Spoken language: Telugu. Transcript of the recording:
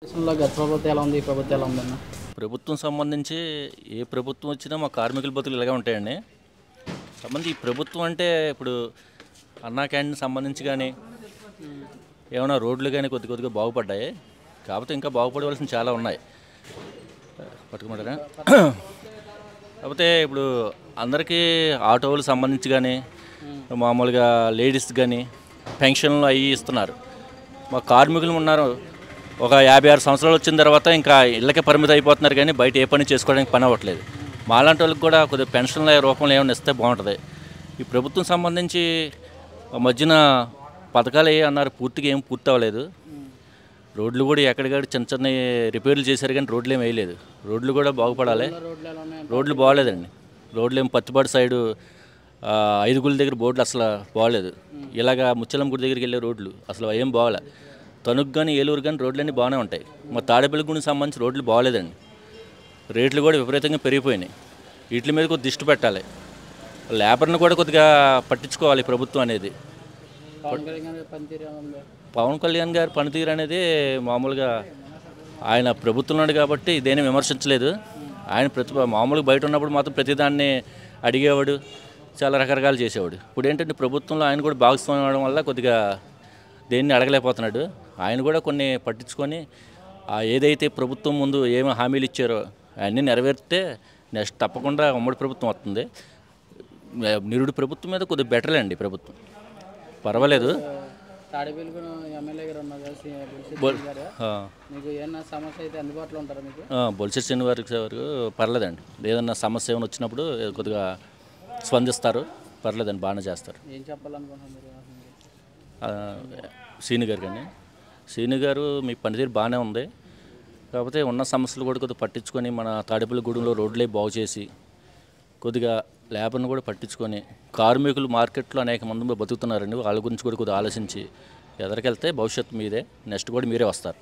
దేశంలో గత ప్రభుత్వం ఎలా ఉంది? ఈ ప్రభుత్వం ఎలా ఉందన్న? ప్రభుత్వం సంబంధించి ఏ ప్రభుత్వం వచ్చినా మా కార్మికుల బతుకులు ఇలాగే ఉంటాయండి. ఈ ప్రభుత్వం అంటే ఇప్పుడు అన్నా క్యాంటీన్ సంబంధించి కానీ ఏమైనా రోడ్లు కానీ కొద్దిగా బాగుపడ్డాయి. కాకపోతే ఇంకా బాగుపడవలసిన చాలా ఉన్నాయి. పట్టుకోమంటారా? కాకపోతే ఇప్పుడు అందరికీ ఆటోలకు సంబంధించి కానీ మామూలుగా లేడీస్ కానీ పెన్షన్లు అవి ఇస్తున్నారు. మా కార్మికులు ఉన్నారు ఒక 56 సంవత్సరాలు వచ్చిన తర్వాత ఇంకా ఇళ్ళకే పరిమితం అయిపోతున్నారు, కానీ బయట ఏ పని చేసుకోవడానికి పని అవ్వట్లేదు. మాలాంటి వాళ్ళకి కూడా కొద్దిగా పెన్షన్ల రూపంలో ఏమైనా ఇస్తే బాగుంటుంది. ఈ ప్రభుత్వం సంబంధించి మధ్యన పథకాలు ఏ అన్నారు, పూర్తిగా ఏం పూర్తి అవ్వలేదు. రోడ్లు కూడా ఎక్కడికక్కడ చిన్న చిన్న రిపేర్లు చేశారు, కానీ రోడ్లు ఏమి వేయలేదు. రోడ్లు కూడా బాగుపడాలి. రోడ్లు బాగోలేదండి. రోడ్లు ఏం పత్తిపాడు సైడు 5 గుళ్ళ దగ్గర బోర్డులు అసలు బాగోలేదు. ఇలాగా ముచ్చలం గుడి దగ్గరికి వెళ్ళే రోడ్లు అసలు ఏం బాగోలే. తణుకు కానీ ఏలూరు కానీ రోడ్లన్నీ బాగానే ఉంటాయి. మా తాడేపల్లి గుడికి సంబంధించి రోడ్లు బాగోలేదండి. రేట్లు కూడా విపరీతంగా పెరిగిపోయినాయి. వీటి మీద కొద్దిగా దృష్టి పెట్టాలి. లేబర్ని కూడా కొద్దిగా పట్టించుకోవాలి ప్రభుత్వం అనేది. పవన్ కళ్యాణ్ గారి పనితీరు అనేది మామూలుగా ఆయన ప్రభుత్వం ఉన్నాడు కాబట్టి ఇదేమీ విమర్శించలేదు. ఆయన మామూలుగా బయట ఉన్నప్పుడు మాత్రం ప్రతిదాన్ని అడిగేవాడు, చాలా రకరకాలు చేసేవాడు. ఇప్పుడు ఏంటంటే ప్రభుత్వంలో ఆయన కూడా భాగస్వామ్యం అవ్వడం వల్ల కొద్దిగా దేన్ని అడగలేకపోతున్నాడు. ఆయన కూడా కొన్ని పట్టించుకొని ఏదైతే ప్రభుత్వం ముందు ఏమి హామీలు ఇచ్చారో అవన్నీ నెరవేరితే నెక్స్ట్ తప్పకుండా ఉమ్మడి ప్రభుత్వం వస్తుంది. నిరుడు ప్రభుత్వం మీద కొద్దిగా బెటర్లే అండి. ప్రభుత్వం పర్వాలేదు. బొలిశెట్టి శ్రీనివాస్ గారు పర్లేదండి. ఏదన్నా సమస్య ఏమైనా వచ్చినప్పుడు కొద్దిగా స్పందిస్తారు. పర్లేదండి, బాగానే చేస్తారు. ఏం చెప్పాలనుకుంటున్నారు శ్రీను గారు? కానీ శ్రీను గారు మీ పనితీరు బాగానే ఉంది. కాకపోతే ఉన్న సమస్యలు కూడా కొద్దిగా పట్టించుకొని మన తాడేపల్లి గూడెంలో రోడ్లే బాగు చేసి కొద్దిగా లేబర్ని కూడా పట్టించుకొని, కార్మికులు మార్కెట్లో అనేక మంది బతుకుతున్నారండి, వాళ్ళ గురించి కూడా కొద్దిగా ఆలోచించి ఎదరికెళ్తే భవిష్యత్తు మీదే, నెక్స్ట్ కూడా మీరే వస్తారు.